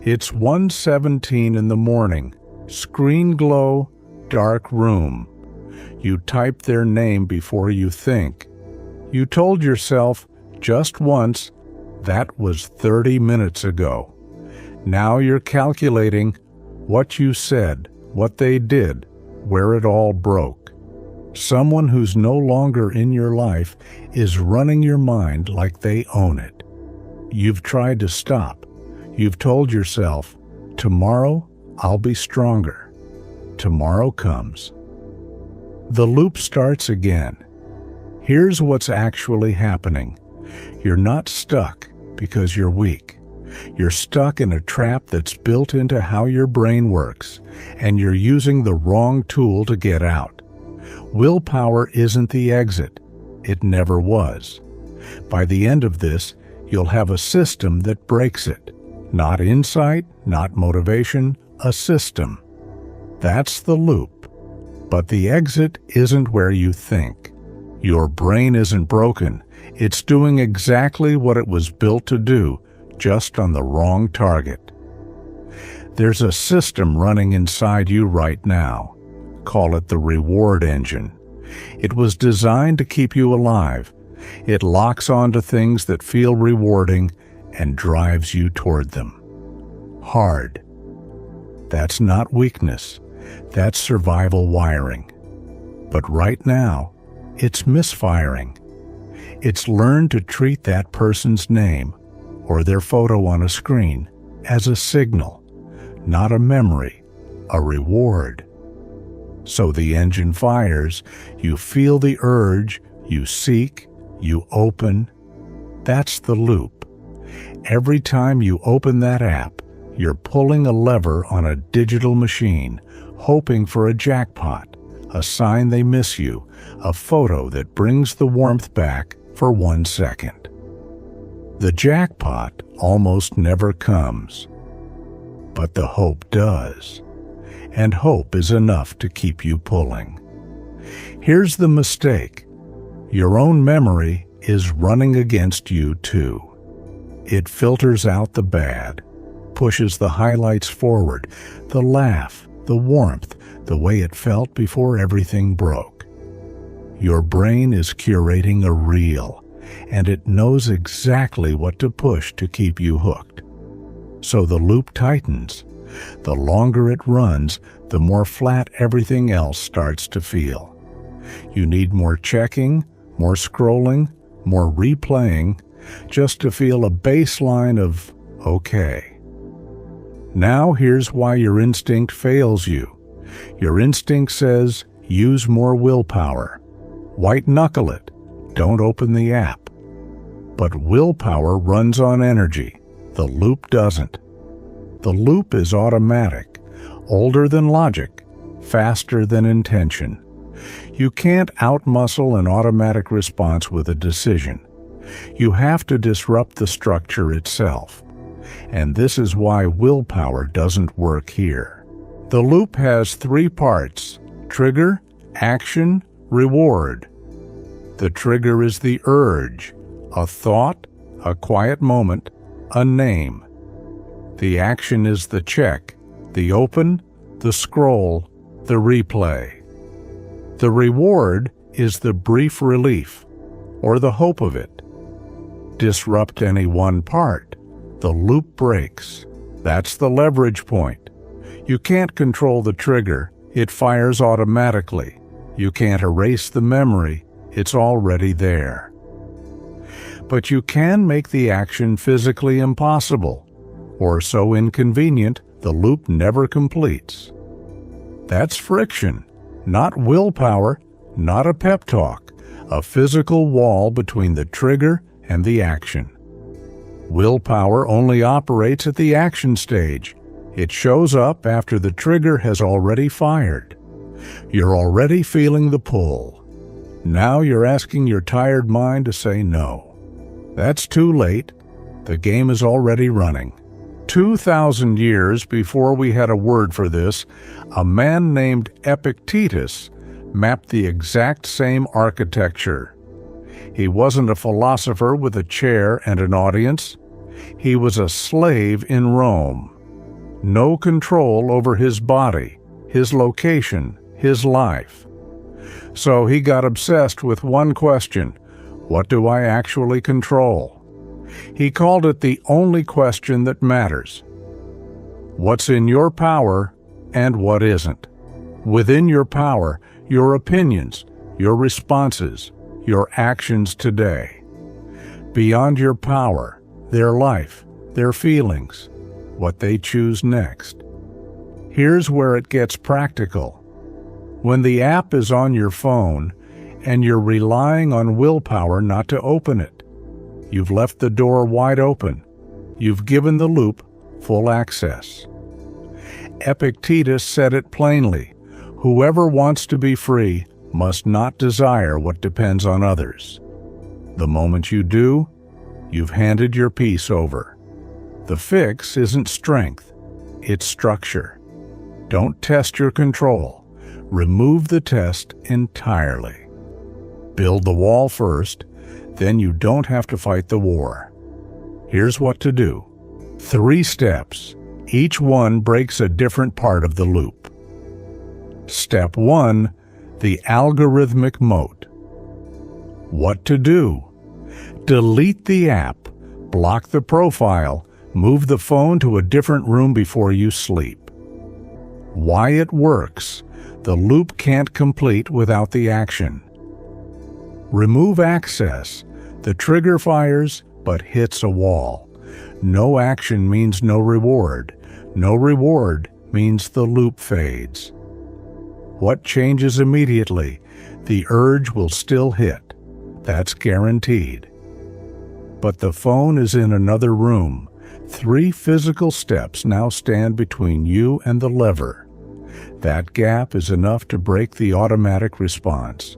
It's 1:17 in the morning. Screen glow, dark room. You type their name before you think. You told yourself just once, that was 30 minutes ago. Now you're calculating what you said, what they did, where it all broke. Someone who's no longer in your life is running your mind like they own it. You've tried to stop. You've told yourself, tomorrow I'll be stronger. Tomorrow comes. The loop starts again. Here's what's actually happening. You're not stuck because you're weak. You're stuck in a trap that's built into how your brain works, and you're using the wrong tool to get out. Willpower isn't the exit. It never was. By the end of this, you'll have a system that breaks it. Not insight, not motivation, a system. That's the loop. But the exit isn't where you think. Your brain isn't broken. It's doing exactly what it was built to do, just on the wrong target. There's a system running inside you right now. Call it the reward engine. It was designed to keep you alive. It locks onto things that feel rewarding and drives you toward them. Hard. That's not weakness. That's survival wiring. But right now, it's misfiring. It's learned to treat that person's name or their photo on a screen as a signal, not a memory, a reward. So the engine fires, you feel the urge, you seek, you open. That's the loop. Every time you open that app, you're pulling a lever on a digital machine, hoping for a jackpot, a sign they miss you, a photo that brings the warmth back for 1 second. The jackpot almost never comes, but the hope does. And hope is enough to keep you pulling. Here's the mistake. Your own memory is running against you too. It filters out the bad, pushes the highlights forward, the laugh, the warmth, the way it felt before everything broke. Your brain is curating a reel, and it knows exactly what to push to keep you hooked. So the loop tightens. The longer it runs, the more flat everything else starts to feel. You need more checking, more scrolling, more replaying, just to feel a baseline of okay. Now here's why your instinct fails you. Your instinct says, use more willpower. White knuckle it. Don't open the app. But willpower runs on energy. The loop doesn't. The loop is automatic, older than logic, faster than intention. You can't outmuscle an automatic response with a decision. You have to disrupt the structure itself. And this is why willpower doesn't work here. The loop has 3 parts: trigger, action, reward. The trigger is the urge, a thought, a quiet moment, a name. The action is the check, the open, the scroll, the replay. The reward is the brief relief, or the hope of it. Disrupt any one part, the loop breaks. That's the leverage point. You can't control the trigger, it fires automatically. You can't erase the memory, it's already there. But you can make the action physically impossible, or so inconvenient the loop never completes. That's friction, not willpower, not a pep talk, a physical wall between the trigger and the action. Willpower only operates at the action stage. It shows up after the trigger has already fired. You're already feeling the pull. Now you're asking your tired mind to say no. That's too late. The game is already running. 2,000 years before we had a word for this, a man named Epictetus mapped the exact same architecture. He wasn't a philosopher with a chair and an audience. He was a slave in Rome. no control over his body, his location, his life. So he got obsessed with one question: what do I actually control? He called it the only question that matters. What's in your power and what isn't? Within your power, your opinions, your responses, your actions today. Beyond your power, their life, their feelings, what they choose next. Here's where it gets practical. When the app is on your phone and you're relying on willpower not to open it, you've left the door wide open. You've given the loop full access. Epictetus said it plainly: whoever wants to be free must not desire what depends on others. The moment you do, you've handed your peace over. The fix isn't strength, it's structure. Don't test your control. Remove the test entirely. Build the wall first, then you don't have to fight the war. Here's what to do. 3 steps. Each one breaks a different part of the loop. Step 1, the algorithmic moat. What to do? Delete the app, block the profile, move the phone to a different room before you sleep. Why it works. The loop can't complete without the action. Remove access. The trigger fires but hits a wall. No action means no reward. No reward means the loop fades. What changes immediately? The urge will still hit. That's guaranteed. But the phone is in another room. 3 physical steps now stand between you and the lever. That gap is enough to break the automatic response.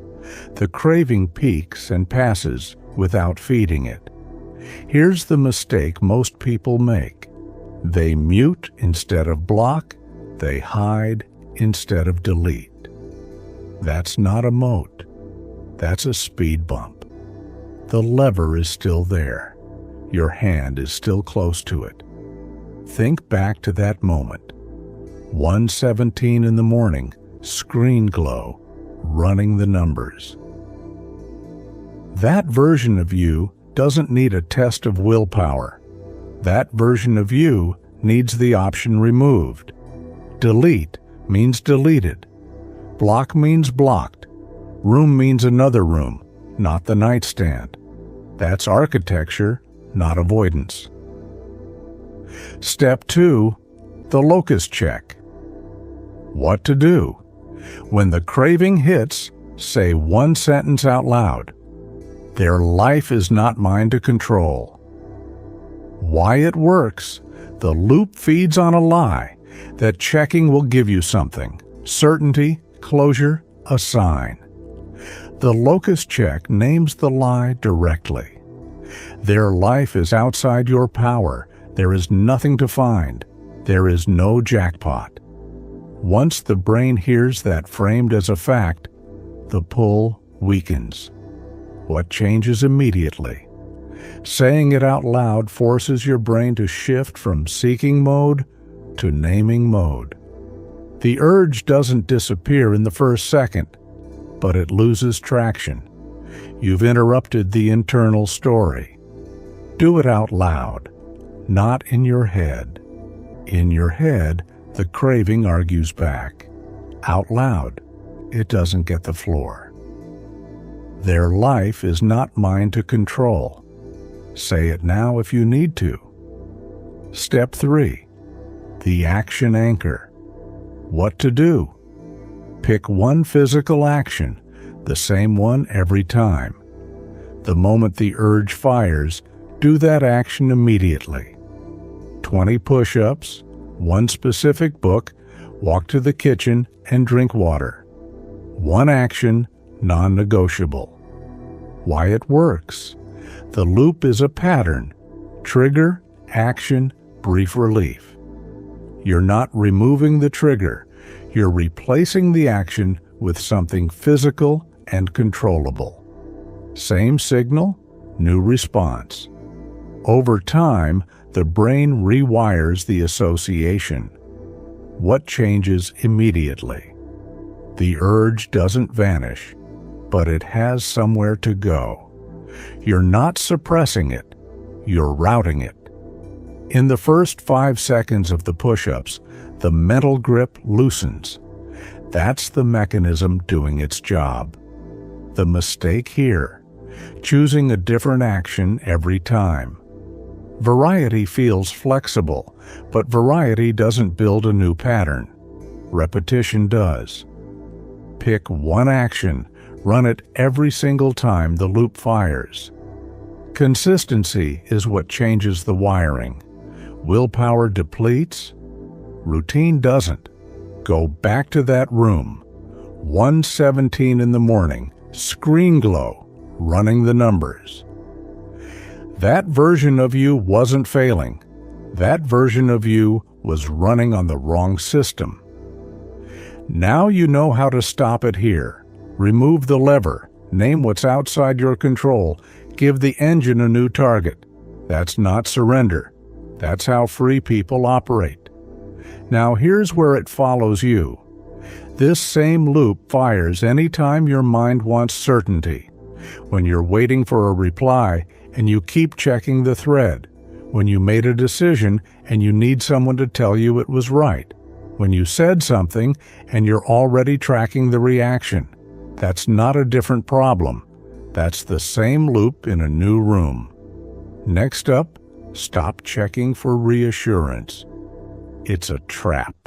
The craving peaks and passes without feeding it. Here's the mistake most people make. They mute instead of block. They hide instead of delete. That's not a moat. That's a speed bump. The lever is still there. Your hand is still close to it. Think back to that moment. 1:17 in the morning, screen glow, running the numbers. That version of you doesn't need a test of willpower. That version of you needs the option removed. Delete means deleted. Block means blocked. Room means another room, not the nightstand. That's architecture, not avoidance. Step 2, the locus check. What to do? When the craving hits, say one sentence out loud. Their life is not mine to control. Why it works? The loop feeds on a lie that checking will give you something. Certainty, closure, a sign. The locus check names the lie directly. Their life is outside your power. There is nothing to find. There is no jackpot. Once the brain hears that framed as a fact, the pull weakens. What changes immediately? Saying it out loud forces your brain to shift from seeking mode to naming mode. The urge doesn't disappear in the first second, but it loses traction. You've interrupted the internal story. Do it out loud, not in your head. In your head, the craving argues back. Out loud, it doesn't get the floor. Their life is not mine to control. Say it now if you need to. Step 3, the action anchor. What to do? Pick one physical action, the same one every time. The moment the urge fires, do that action immediately. 20 push-ups, one specific book, walk to the kitchen and drink water. One action, non-negotiable. Why it works? The loop is a pattern. Trigger, action, brief relief. You're not removing the trigger. You're replacing the action with something physical and controllable. Same signal, new response. Over time, the brain rewires the association. What changes immediately? The urge doesn't vanish, but it has somewhere to go. You're not suppressing it, you're routing it. In the first 5 seconds of the push-ups, the mental grip loosens. That's the mechanism doing its job. The mistake here: choosing a different action every time. Variety feels flexible, but variety doesn't build a new pattern. Repetition does. Pick one action, run it every single time the loop fires. Consistency is what changes the wiring. Willpower depletes, routine doesn't. Go back to that room. 1:17 in the morning, screen glow, running the numbers. That version of you wasn't failing. That version of you was running on the wrong system. Now you know how to stop it here. Remove the lever, name what's outside your control, give the engine a new target. That's not surrender. That's how free people operate. Now here's where it follows you. This same loop fires anytime your mind wants certainty. When you're waiting for a reply and you keep checking the thread. When you made a decision and you need someone to tell you it was right. When you said something and you're already tracking the reaction. That's not a different problem. That's the same loop in a new room. Next up, stop checking for reassurance. It's a trap.